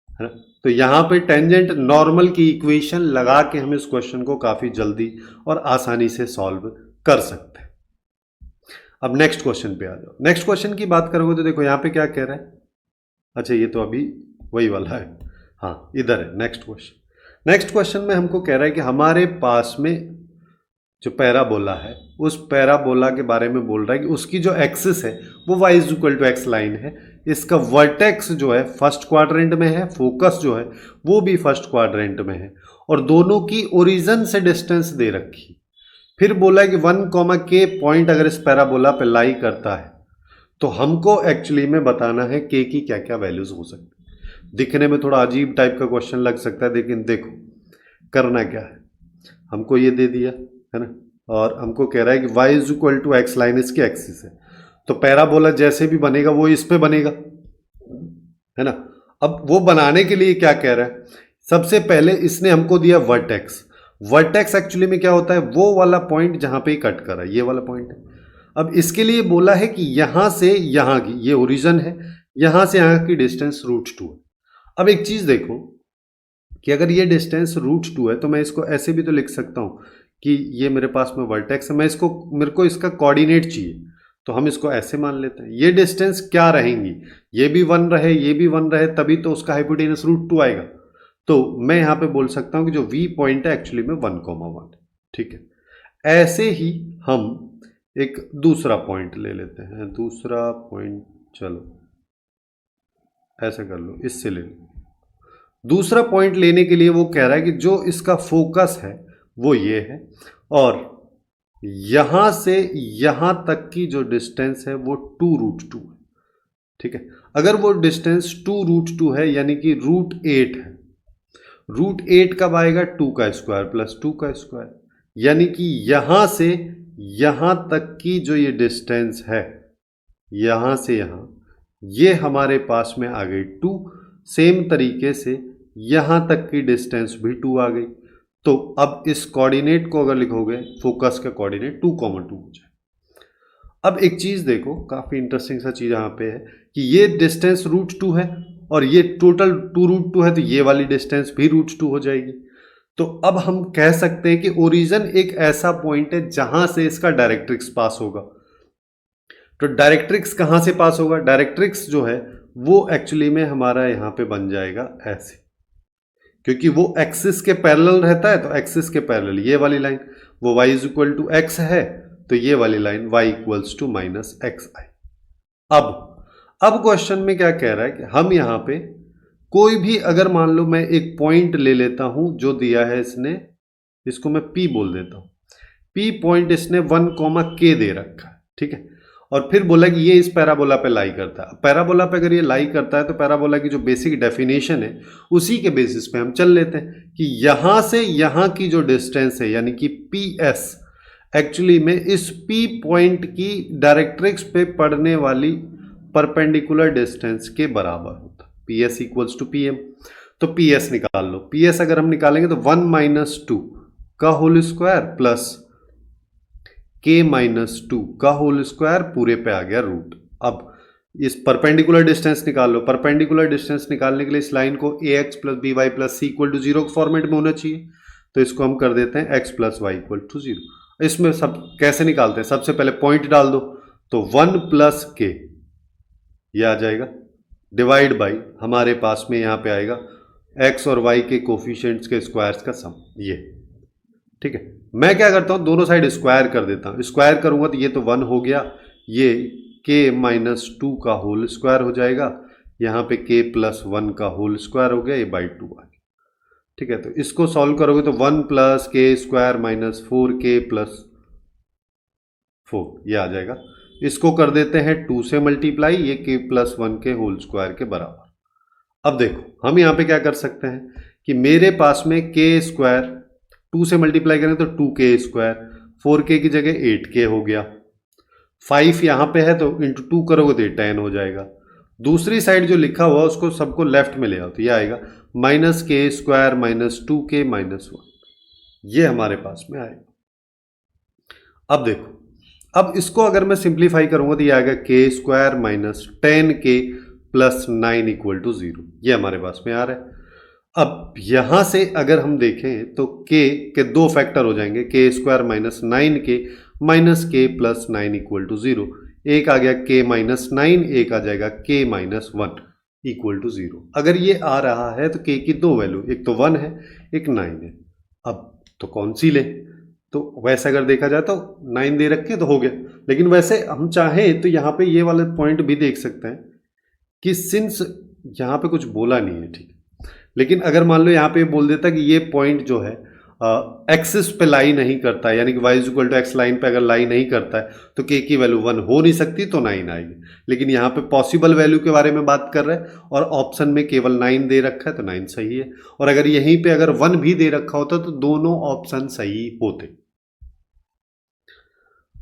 है ना। तो यहाँ पे टेंजेंट नॉर्मल की इक्वेशन लगा के हम इस क्वेश्चन को काफ़ी जल्दी और आसानी से सॉल्व कर सकते हैं। अब नेक्स्ट क्वेश्चन पे आ जाओ। नेक्स्ट क्वेश्चन की बात करोगे तो देखो यहाँ पे क्या कह रहा है, अच्छा ये तो अभी वही वाला है, हाँ इधर है नेक्स्ट क्वेश्चन। नेक्स्ट क्वेश्चन में हमको कह रहा है कि हमारे पास में जो पैराबोला है, उस पैराबोला के बारे में बोल रहा है कि उसकी जो एक्सिस है वो y = x लाइन है, इसका वर्टेक्स जो है फर्स्ट क्वाड्रेंट में है, फोकस जो है वो भी फर्स्ट क्वाड्रेंट में है, और दोनों की ओरिजिन से डिस्टेंस दे रखी। फिर बोला है कि 1, K पॉइंट अगर इस पैराबोला पे लाई करता है तो हमको एक्चुअली में बताना है के की क्या क्या वैल्यूज हो सकती है। दिखने में थोड़ा अजीब टाइप का क्वेश्चन लग सकता है, लेकिन देखो करना क्या है, हमको ये दे दिया है ना, और हमको कह रहा है कि y is equal to x, line इसकी एक्सिस है, तो पैराबोला जैसे भी बनेगा वो इस पे बनेगा, है ना। अब वो बनाने के लिए क्या कह रहा है, सबसे पहले इसने हमको दिया वर्टेक्स। वर्टेक्स एक्चुअली में क्या होता है, वो वाला पॉइंट जहां पे कट कर रहा है, ये वाला पॉइंट है। अब इसके लिए बोला है कि यहां से यहां की, ये ओरिजिन है, यहां से यहां की डिस्टेंस √2 है। अब एक चीज देखो कि अगर ये डिस्टेंस √2 है तो मैं इसको ऐसे भी तो लिख सकता हूं कि ये मेरे पास में वर्टेक्स है, मेरे को इसका कोऑर्डिनेट चाहिए, तो हम इसको ऐसे मान लेते हैं। ये डिस्टेंस क्या रहेंगी, ये भी 1 रहे, ये भी 1 रहे, तभी तो उसका हाइपोटेनस √2 आएगा। तो मैं यहां पे बोल सकता हूं कि जो v पॉइंट है एक्चुअली में 1,1, ठीक है। ऐसे ही हम एक दूसरा पॉइंट ले लेते हैं, दूसरा पॉइंट, चलो ऐसा कर लो, इससे ले लो। दूसरा पॉइंट लेने के लिए वो कह रहा है कि जो इसका फोकस है वो ये है, और यहां से यहां तक की जो डिस्टेंस है वो 2√2 है, ठीक है। अगर वो डिस्टेंस 2√2 है यानी कि √8 है, √8 कब आएगा, 2 का स्क्वायर प्लस 2 का स्क्वायर, यानी कि यहां से यहां तक की जो ये डिस्टेंस है, यहां से यहां, ये हमारे पास में आ गई 2। सेम तरीके से यहां तक की डिस्टेंस भी 2 आ गई। तो अब इस कोऑर्डिनेट को अगर लिखोगे, फोकस का कोऑर्डिनेट 2,2 हो जाए। अब एक चीज देखो, काफी इंटरेस्टिंग सा चीज यहां पे है कि ये डिस्टेंस √2 है और ये टोटल 2√2 है, तो ये वाली डिस्टेंस भी √2 हो जाएगी। तो अब हम कह सकते हैं कि ओरिजिन एक ऐसा पॉइंट है जहां से इसका डायरेक्ट्रिक्स पास होगा। तो डायरेक्ट्रिक्स कहां से पास होगा, डायरेक्ट्रिक्स जो है वो एक्चुअली में हमारा यहां पे बन जाएगा ऐसे, क्योंकि वो एक्सिस के पैरेलल रहता है, तो एक्सिस के पैरेलल ये वाली लाइन, वो y is equal to x है, तो ये वाली line y equals to -xi। अब क्वेश्चन में क्या कह रहा है कि हम यहां पे कोई भी, अगर मान लो मैं एक पॉइंट ले लेता हूं जो दिया है इसने, इसको मैं P बोल देता हूं, P पॉइंट इसने 1, K दे रखा है, ठीक है। और फिर बोला कि ये इस पैराबोला पे लाई करता है। पैराबोला पे अगर ये लाई करता है तो पैराबोला की जो बेसिक डेफिनेशन है उसी के बेसिस पे हम चल लेते हैं कि यहां से यहां की जो डिस्टेंस है यानी कि PS एक्चुअली में इस P पॉइंट की डायरेक्ट्रिक्स पे पड़ने वाली परपेंडिकुलर डिस्टेंस के बराबर होता है। PS इक्वल्स टू PM, तो PS निकाल लो। PS अगर हम निकालेंगे तो 1 - 2 का होल स्क्वायर प्लस K-2 का होल स्क्वायर पूरे पे आ गया रूट। अब इस परपेंडिकुलर डिस्टेंस निकाल लो। परपेंडिकुलर डिस्टेंस निकालने के लिए इस लाइन को ax + by + c = 0 फॉर्मेट में होना चाहिए, तो इसको हम कर देते हैं x + y = 0। इसमें सब कैसे निकालते हैं, सबसे पहले पॉइंट डाल दो, तो 1 + k ये आ जाएगा, डिवाइड बाई हमारे पास में यहाँ पे आएगा x और y के कोफिशिएंट्स के स्क्वायर्स का सम, ये ठीक है। मैं क्या करता हूं, दोनों साइड स्क्वायर कर देता हूं। स्क्वायर करूंगा तो ये तो 1 हो गया, ये K-2 का होल स्क्वायर हो जाएगा, यहां पे K + 1 का होल स्क्वायर हो गया, ये बाई 2 आ गया, ठीक है। तो इसको सॉल्व करोगे तो 1 + k² - 4k + 4 ये आ जाएगा। इसको कर देते हैं 2 से मल्टीप्लाई, ये K + 1 के होल स्क्वायर के बराबर। अब देखो हम यहां पे क्या कर सकते हैं कि मेरे पास में k² 2 से मल्टीप्लाई करें तो 2k², 4k की जगह 8k हो गया, 5 यहां पे है तो इंटू 2 करोगे तो 10 हो जाएगा। दूसरी साइड जो लिखा हुआ उसको सबको लेफ्ट में ले आओ, तो ये आएगा -k² - 2k - 1, ये हमारे पास में आएगा। अब देखो, अब इसको अगर मैं सिंप्लीफाई करूंगा तो ये आएगा k² - 10k + 9 = 0, ये हमारे पास में आ रहा है। अब यहां से अगर हम देखें तो k के 2 फैक्टर हो जाएंगे, k² - 9k - k + 9 = 0, एक आ गया k - 9, एक आ जाएगा k - 1 = 0। अगर ये आ रहा है तो k की 2 वैल्यू, एक तो 1 है, एक 9 है। अब तो कौन सी ले, तो वैसे अगर देखा जाए तो 9 दे रखे तो हो गया, लेकिन वैसे हम चाहें तो यहाँ पे ये वाला पॉइंट भी देख सकते हैं कि सिंस यहाँ पे कुछ बोला नहीं है, ठीक, लेकिन अगर मान लो यहाँ पे बोल देता कि ये पॉइंट जो है एक्सिस पे लाई नहीं करता है, यानी कि y is equal to x line पे अगर लाई नहीं करता है तो k की वैल्यू 1 हो नहीं सकती, तो 9 आएगी। लेकिन यहाँ पे पॉसिबल वैल्यू के बारे में बात कर रहे हैं और ऑप्शन में केवल 9 दे रखा है, तो 9 सही है। और अगर यहीं पे अगर 1 भी दे रखा होता तो दोनों ऑप्शन सही होते।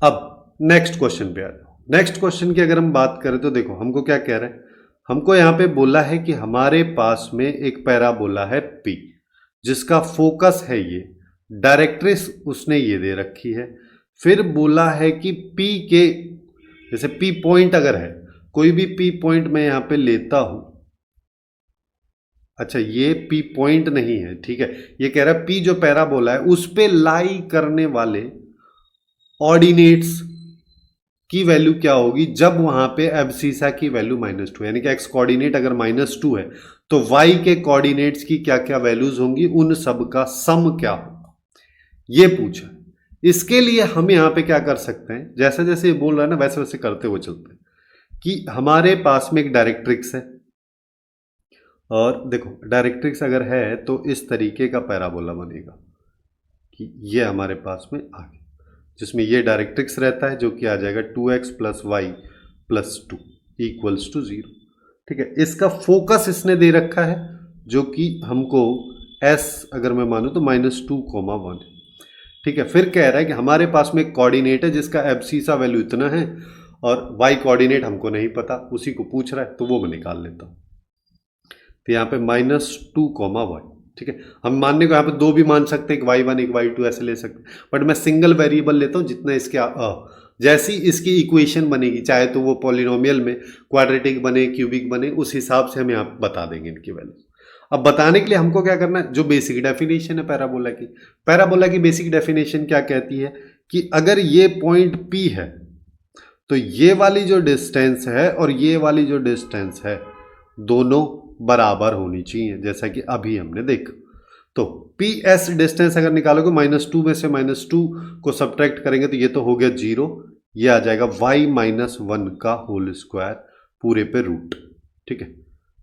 अब नेक्स्ट क्वेश्चन पे आ जाओ। नेक्स्ट क्वेश्चन की अगर हम बात करें तो देखो हमको क्या कह रहा है, हमको यहाँ पे बोला है कि हमारे पास में एक पैराबोला है P, जिसका फोकस है ये, डायरेक्ट्रिक्स उसने ये दे रखी है। फिर बोला है कि P के, जैसे P पॉइंट अगर है, कोई भी P पॉइंट मैं यहाँ पे लेता हूं, अच्छा ये P पॉइंट नहीं है, ठीक है, ये कह रहा है P जो पैराबोला है उस पे लाई करने वाले ऑर्डिनेट्स की वैल्यू क्या होगी जब वहां पे एब्सिसा की वैल्यू -2, यानी कि एक्स कोऑर्डिनेट अगर -2 है तो वाई के कोऑर्डिनेट्स की क्या क्या वैल्यूज होंगी, उन सब का सम क्या होगा, ये पूछा। इसके लिए हम यहां पे क्या कर सकते हैं, जैसे जैसे ये बोल रहा है ना वैसे वैसे करते हुए चलते हैं कि हमारे पास में एक डायरेक्ट्रिक्स है, और देखो डायरेक्ट्रिक्स अगर है तो इस तरीके का पैराबोला बनेगा कि ये हमारे पास में आ गया, जिसमें ये डायरेक्ट्रिक्स रहता है जो कि आ जाएगा 2x + y + 2 = 0। ठीक है, इसका फोकस इसने दे रखा है जो कि हमको s अगर मैं मानूं तो -2, 1। ठीक है, फिर कह रहा है कि हमारे पास में एक कोऑर्डिनेट है जिसका एब्सिसा वैल्यू इतना है और y कोऑर्डिनेट हमको नहीं पता, उसी को पूछ रहा है, तो वो मैं निकाल लेता हूँ। तो यहाँ पे -2, y, ठीक है, हम मानने को यहाँ पे दो भी मान सकते हैं, एक y1 एक y2 ऐसे ले सकते हैं, बट मैं सिंगल वेरिएबल लेता हूँ जितना इसके जैसी इसकी इक्वेशन बनेगी, चाहे तो वो पॉलिनोमियल में क्वाड्रेटिक बने क्यूबिक बने, उस हिसाब से हम यहाँ पे बता देंगे इनकी वैल्यू। अब बताने के लिए हमको क्या करना है, जो बेसिक डेफिनेशन है पैराबोला की बेसिक डेफिनेशन क्या कहती है कि अगर ये पॉइंट P है तो ये वाली जो डिस्टेंस है और ये वाली जो डिस्टेंस है दोनों बराबर होनी चाहिए, जैसा कि अभी हमने देखा। तो PS डिस्टेंस अगर निकालोगे -2 में से -2 को सब्ट्रैक्ट करेंगे तो ये तो हो गया 0, ये आ जाएगा y-1 का होल स्क्वायर पूरे पे रूट। ठीक है,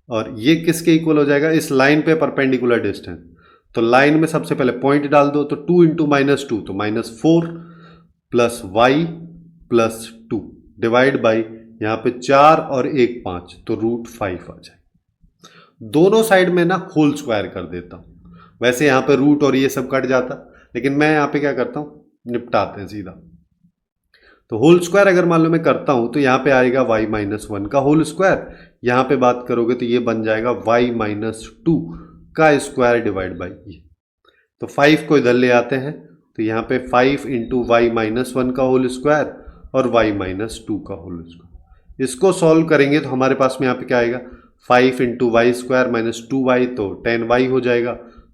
और ये किसके इक्वल हो जाएगा, इस लाइन पे परपेंडिकुलर डिस्टेंस। तो लाइन में सबसे पहले पॉइंट डाल दो, तो 2 × -2 तो -4 plus y plus 2 divide by यहाँ पे 4 और 1 5, तो √5 आ जाए। दोनों साइड में ना होल स्क्वायर कर देता हूँ, वैसे यहाँ पे रूट और ये सब कट जाता, लेकिन मैं यहाँ पे क्या करता हूँ, निपटाते हैं सीधा। तो होल स्क्वायर अगर मान लो मैं करता हूँ तो यहाँ पे आएगा y-1 का होल स्क्वायर, यहाँ पे बात करोगे तो ये बन जाएगा y-2 का स्क्वायर डिवाइड बाई ये। तो 5 को इधर ले आते हैं तो यहाँ पे 5 × y-1 का होल स्क्वायर और y-2 का होल स्क्वायर। इसको सॉल्व करेंगे तो हमारे पास में यहाँ पे क्या आएगा, 5 × y² - 2y तो 10y हो जाएगा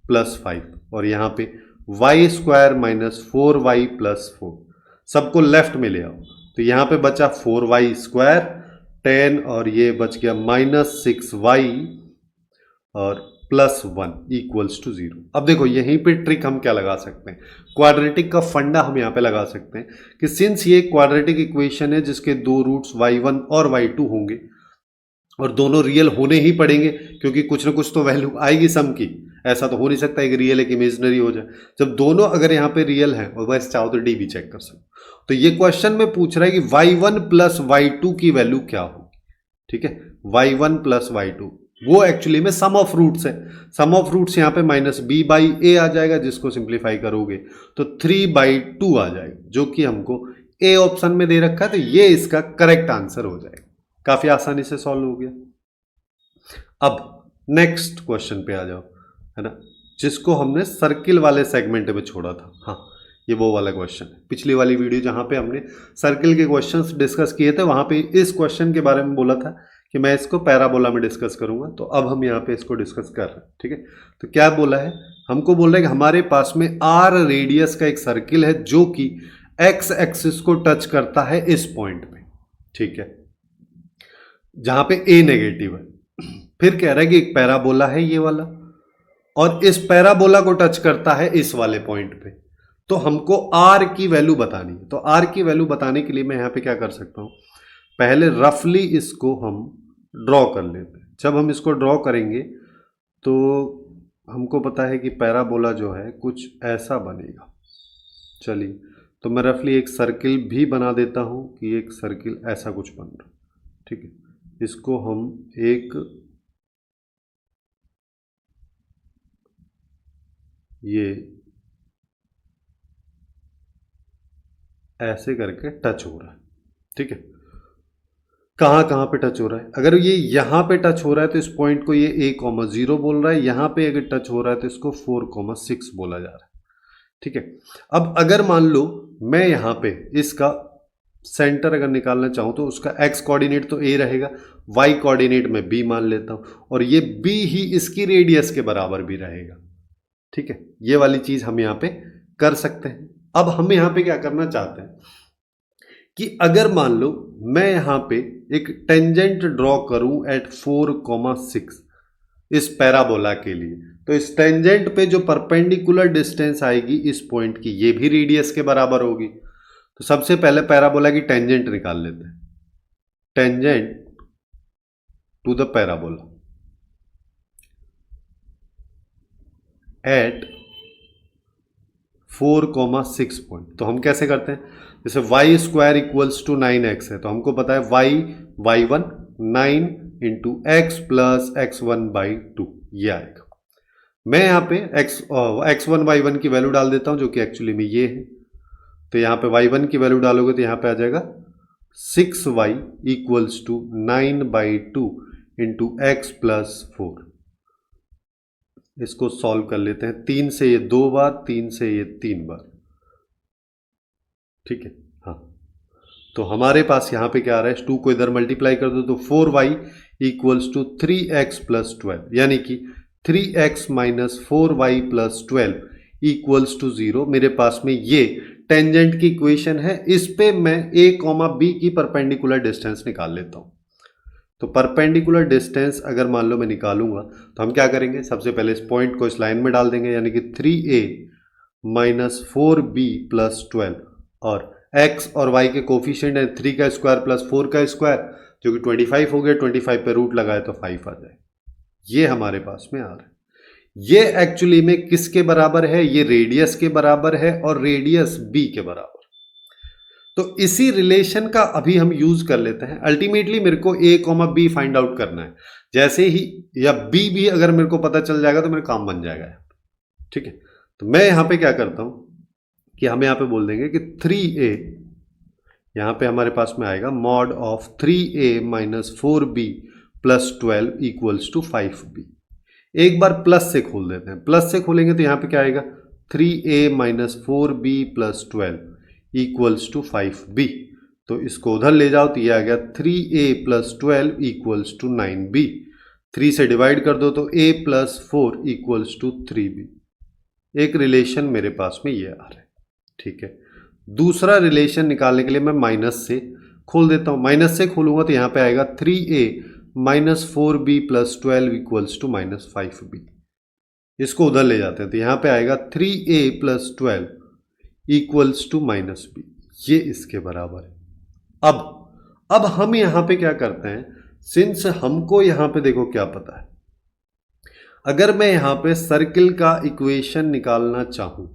प्लस 5, और यहाँ पे y² - 4y + 4, सबको लेफ्ट में ले आओ तो यहाँ पे बचा 4y² 10 और ये बच गया -6y और +1 = 0। अब देखो यहीं पे ट्रिक हम क्या लगा सकते हैं, क्वाड्रेटिक का फंडा हम यहाँ पे लगा सकते हैं कि सिंस ये क्वाड्रेटिक इक्वेशन है जिसके दो रूट्स y1 और y2 होंगे और दोनों रियल होने ही पड़ेंगे क्योंकि कुछ ना कुछ तो वैल्यू आएगी सम की, ऐसा तो हो नहीं सकता एक रियल एक इमेजिनरी हो जाए। जब दोनों अगर यहाँ पे रियल हैं और वैसे चाहो तो डी भी चेक कर सकते, तो ये क्वेश्चन में पूछ रहा है कि y1 + y2 की वैल्यू क्या होगी। ठीक है, y1 + y2 वो एक्चुअली में सम ऑफ रूट्स है, सम ऑफ रूट्स यहाँ पे -b/a आ जाएगा, जिसको सिंप्लीफाई करोगे तो 3/2 आ जाएगा, जो कि हमको ए ऑप्शन में दे रखा है, तो ये इसका करेक्ट आंसर हो जाएगा। काफी आसानी से सॉल्व हो गया। अब नेक्स्ट क्वेश्चन पे आ जाओ, है ना, जिसको हमने सर्किल वाले सेगमेंट में छोड़ा था। हाँ, ये वो वाला क्वेश्चन है, पिछली वाली वीडियो जहां पे हमने सर्किल के क्वेश्चंस डिस्कस किए थे वहां पे इस क्वेश्चन के बारे में बोला था कि मैं इसको पैराबोला में डिस्कस करूंगा, तो अब हम यहाँ पे इसको डिस्कस कर रहे हैं। ठीक है, तो क्या बोला है, हमको बोल रहा है कि हमारे पास में r रेडियस का एक सर्किल है जो कि x एक्सिस को टच करता है इस पॉइंट पे। ठीक है, जहां पे a नेगेटिव है। फिर कह रहा है कि एक पैराबोला है ये वाला और इस पैराबोला को टच करता है इस वाले पॉइंट पे, तो हमको r की वैल्यू बतानी है। तो r की वैल्यू बताने के लिए मैं यहाँ पे क्या कर सकता हूँ, पहले रफली इसको हम ड्रॉ कर लेते हैं। जब हम इसको ड्रॉ करेंगे तो हमको पता है कि पैराबोला जो है कुछ ऐसा बनेगा। चलिए, तो मैं रफली एक सर्किल भी बना देता हूँ कि एक सर्किल ऐसा कुछ बन रहा, ठीक है। इसको हम एक ये ऐसे करके टच हो रहा है, ठीक है। कहाँ कहाँ पे टच हो रहा है? अगर ये यहाँ पे टच हो रहा है तो इस पॉइंट को ये a,0 बोल रहा है। यहाँ पे अगर टच हो रहा है तो इसको 4,6 बोला जा रहा है, ठीक है। अब अगर मान लो मैं यहाँ पे इसका सेंटर अगर निकालना चाहूँ तो उसका x कोऑर्डिनेट तो a रहेगा, y कोऑर्डिनेट में b मान लेता हूँ, और ये b ही इसकी रेडियस के बराबर भी रहेगा, ठीक है। ये वाली चीज हम यहाँ पे कर सकते हैं। अब हम यहाँ पे क्या करना चाहते हैं कि अगर मान लो मैं यहाँ पे एक टेंजेंट ड्रॉ करूं एट 4,6 इस पैराबोला के लिए, तो इस टेंजेंट पे जो परपेंडिकुलर डिस्टेंस आएगी इस पॉइंट की, ये भी रेडियस के बराबर होगी। तो सबसे पहले पैराबोला की टेंजेंट निकाल लेते हैं। Tangent to the parabola at 4,6 point, तो हम कैसे करते हैं? जैसे Y square equals to 9x है, तो हमको पता है y1 9 into x plus x1/2 ये आएगा। मैं यहाँ पे x1 y1 की वैल्यू डाल देता हूँ जो कि एक्चुअली में ये है। तो यहाँ पे y1 की वैल्यू डालोगे तो यहाँ पे आ जाएगा 6y equals to 9/2 into x plus 4। इसको सॉल्व कर लेते हैं। 3 से ये 2 बार, 3 से ये 3 बार, ठीक है। हाँ, तो हमारे पास यहाँ पे क्या आ रहा है? 2 को इधर मल्टीप्लाई कर दो तो 4y equals to 3x plus 12, यानी कि 3x minus 4y plus 12 equals to 0। मेरे पास में ये टेंजेंट की इक्वेशन है। इस पे मैं a, b की परपेंडिकुलर डिस्टेंस निकाल लेता हूँ। तो परपेंडिकुलर डिस्टेंस अगर मान लो मैं निकालूंगा तो हम क्या करेंगे? सबसे पहले इस पॉइंट को इस लाइन में डाल देंगे, यानी कि 3a माइनस 4b प्लस 12, और x और y के कोफिशिएंट है 3 का स्क्वायर प्लस 4 का स्क्वायर, जो कि 25 हो गया। 25 पे रूट लगाए तो 5 आ जाए। ये हमारे पास में आ रहा है। ये एक्चुअली में किसके बराबर है? ये रेडियस के बराबर है, और रेडियस b के बराबर। तो इसी रिलेशन का अभी हम यूज कर लेते हैं। अल्टीमेटली मेरे को a, b फाइंड आउट करना है। जैसे ही या b भी अगर मेरे को पता चल जाएगा तो मेरा काम बन जाएगा, ठीक है। तो मैं यहां पे क्या करता हूं कि हम यहां पे बोल देंगे कि 3a, यहां पे हमारे पास में आएगा mod of 3a minus 4b plus 12 equals to 5b। एक बार प्लस से खोल देते हैं। प्लस से खोलेंगे तो यहां पे क्या आएगा? 3a minus 4b plus 12 equals to 5b। तो इसको उधर ले जाओ तो ये आ गया 3a plus 12 equals to 9b। 3 से डिवाइड कर दो तो a plus 4 equals to 3b। एक रिलेशन मेरे पास में ये आ रहा है, ठीक है। दूसरा रिलेशन निकालने के लिए मैं माइनस से खोल देता हूँ। माइनस से खोलूंगा तो यहाँ पे आएगा 3a minus 4b plus 12 equals to minus 5b। इसको उधर ले जाते हैं तो यहाँ पे आएगा 3a plus 12 equals to minus b। ये इसके बराबर है। अब हम यहाँ पे क्या करते हैं? सिंस हमको यहाँ पे देखो क्या पता है, अगर मैं यहाँ पे सर्किल का इक्वेशन निकालना चाहूं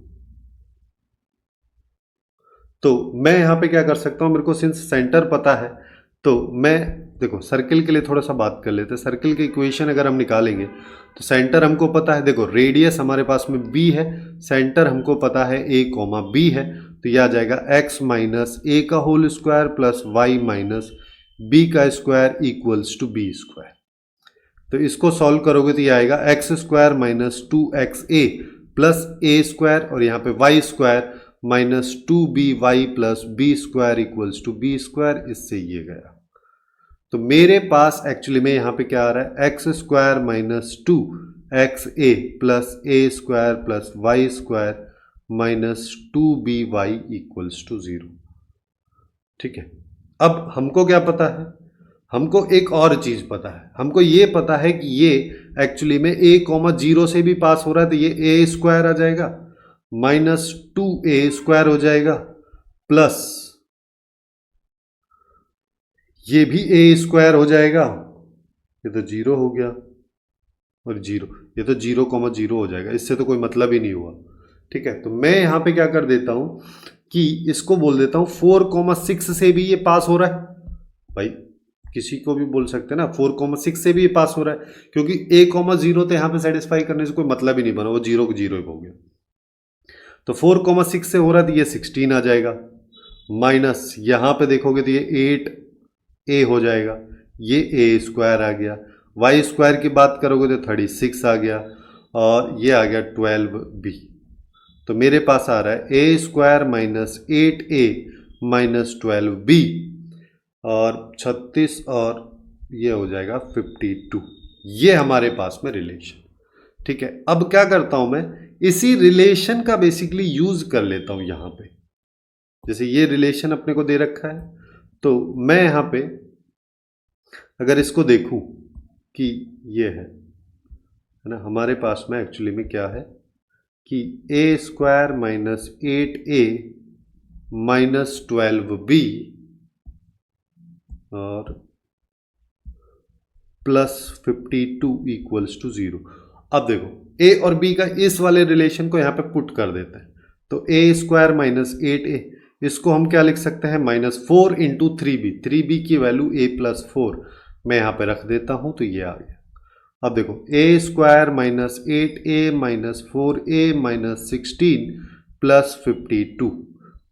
तो मैं यहाँ पे क्या कर सकता हूँ? मेरे को सिंस सेंटर पता है तो मैं देखो सर्किल के लिए थोड़ा सा बात कर लेते हैं। सर्किल के इक्वेशन अगर हम निकालेंगे तो सेंटर हमको पता है, देखो रेडियस हमारे पास में b है, सेंटर हमको पता है a, b है, तो यह आ जाएगा x माइनस a का whole square plus y minus b का square equals to b square. तो इसको सॉल्व करोगे तो ये आएगा x square minus 2xa plus a square, और यहाँ पे y square minus 2by plus b square equals to b square. इससे ये गया। तो मेरे पास एक्चुअली में यहाँ पे क्या आ रहा है? X square minus 2xa plus a square plus y square minus 2by equals to 0, ठीक है। अब हमको क्या पता है? हमको एक और चीज पता है। हमको ये पता है कि ये एक्चुअली में a, 0 से भी पास हो रहा है, तो ये a स्क्वायर आ जाएगा माइनस 2a स्क्वायर हो जाएगा प्लस ये भी a स्क्वायर हो जाएगा। ये तो 0 हो गया। और 0, ये तो 0,0 हो जाएगा, इससे तो कोई मतलब ही नहीं हुआ। ठीक है, तो मैं यहाँ पे क्या कर देता हूँ कि इसको बोल देता हूँ 4,6 से भी ये पास हो रहा है। भाई किसी को भी बोल सकते हैं ना, 4,6 से भी ये पास हो रहा है, क्योंकि a,0 तो यहाँ पे सेटिस्फाई करने से कोई मतलब ही नहीं बना, वो 0 0 हो गया। तो 4,6 से हो रहा है तो ये 16 आ जाएगा, माइनस यहाँ पे देखोगे तो ये 8a हो जाएगा, ये a स्क्वायर आ गया, y स्क्वायर की बात करोगे तो 36 आ गया, और ये आ गया 12b। तो मेरे पास आ रहा है a square minus 8a minus 12b, और 36 और ये हो जाएगा 52। ये हमारे पास में रिलेशन। ठीक है, अब क्या करता हूं मैं, इसी रिलेशन का बेसिकली यूज कर लेता हूं यहां पे। जैसे ये रिलेशन अपने को दे रखा है, तो मैं यहां पे अगर इसको देखूं कि ये है ना, हमारे पास में एक्चुअली में क्या है कि a square minus 8a minus 12b और प्लस 52 इक्वल्स टू 0। अब देखो a और b का इस वाले रिलेशन को यहां पे पुट कर देते हैं, तो a स्क्वायर माइनस 8a, इसको हम क्या लिख सकते हैं, -4 इंटू 3b की वैल्यू a प्लस 4 मैं यहां पे रख देता हूं, तो ये आ गया। अब देखो a square minus 8a minus 4a minus 16 plus 52,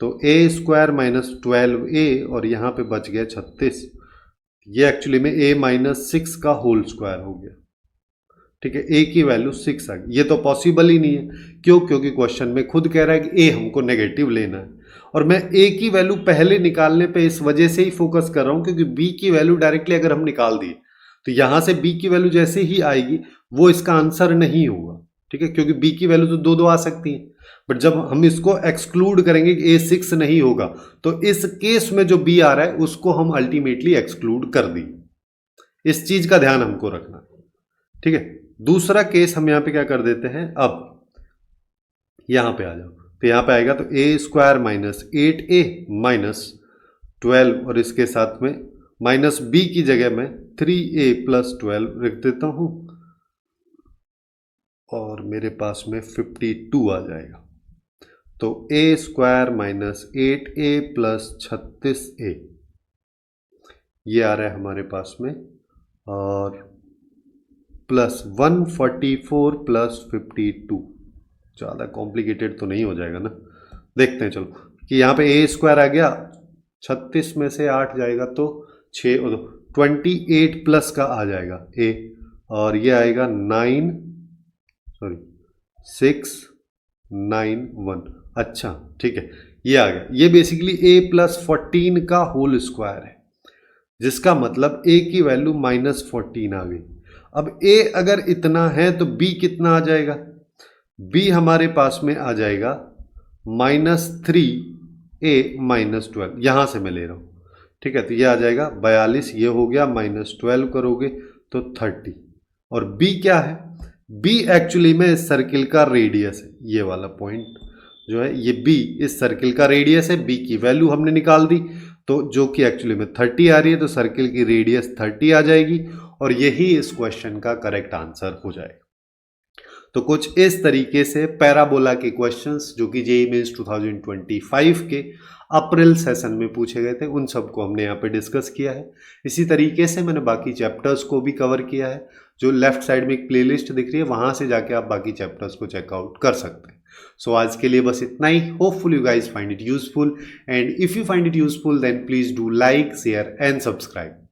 तो a स्क्वायर माइनस 12a और यहाँ पे बच गया 36, ये एक्चुअली में a माइनस 6 का होल स्क्वायर हो गया। ठीक है, a की वैल्यू 6 आ गई। ये तो पॉसिबल ही नहीं है, क्यों? क्योंकि क्वेश्चन में खुद कह रहा है कि a हमको नेगेटिव लेना है, और मैं a की वैल्यू पहले निकालने पे इस वजह से ही फोकस कर रहा हूं, क्योंकि b की वैल्यू डायरेक्टली अगर हम निकाल दिए तो यहां से b की वैल्यू जैसे ही आएगी वो इसका आंसर नहीं होगा। ठीक है, क्योंकि b की वैल्यू तो दो दो आ सकती है, बट जब हम इसको एक्सक्लूड करेंगे कि a 6 नहीं होगा, तो इस केस में जो b आ रहा है उसको हम अल्टीमेटली एक्सक्लूड कर दी। इस चीज का ध्यान हमको रखना। ठीक है, दूसरा केस हम यहां पे क्या कर देते हैं, अब यहां पे आ जाओ, तो यहां पे आएगा तो a square minus 8a minus 12 और इसके साथ में माइनस b की जगह में 3a प्लस 12 रख देता हूं, और मेरे पास में 52 आ जाएगा। तो a square minus 8a plus 36a ये आ रहा है हमारे पास में, और प्लस 144 प्लस 52। ज़्यादा कॉम्प्लिकेटेड तो नहीं हो जाएगा ना, देखते हैं चलो कि यहाँ पे a स्क्वायर आ गया, 36 में से 8 जाएगा तो 6 और 28 प्लस का आ जाएगा a, और ये आएगा 691। अच्छा ठीक है, ये आ गया। ये बेसिकली a प्लस 14 का होल स्क्वायर है, जिसका मतलब a की वैल्यू -14 आ गई। अब a अगर इतना है तो b कितना आ जाएगा, b हमारे पास में आ जाएगा -3a -12, यहां से मैं ले रहा हूं। ठीक है, तो ये आ जाएगा 42, ये हो गया, -12 करोगे तो 30, और b क्या है, b एक्चुअली में इस सर्किल का रेडियस है। ये वाला पॉइंट जो है ये b इस सर्किल का रेडियस है, b की वैल्यू हमने निकाल दी, तो जो कि एक्चुअली में 30 आ रही है, तो सर्किल की रेडियस 30 आ जाएगी, और यही इस क्वेश्चन का करेक्ट आंसर हो जाएगा। तो कुछ इस तरीके से पैराबोला के क्वेश्चंस जो कि जेईई मेंस 2025 के अप्रैल सेशन में पूछे गए थे, उन सबको हमने यहाँ पे डिस्कस किया है। इसी तरीके से मैंने बाकी चैप्टर्स को भी कवर किया है। जो लेफ्ट साइड में एक प्लेलिस्ट दिख रही है, वहां से जाके आप बाकी चैप्टर्स को चेकआउट कर सकते हैं। सो आज के लिए बस इतना ही। Hopeful you guys find it useful, and if you find it useful then please do like, share and subscribe.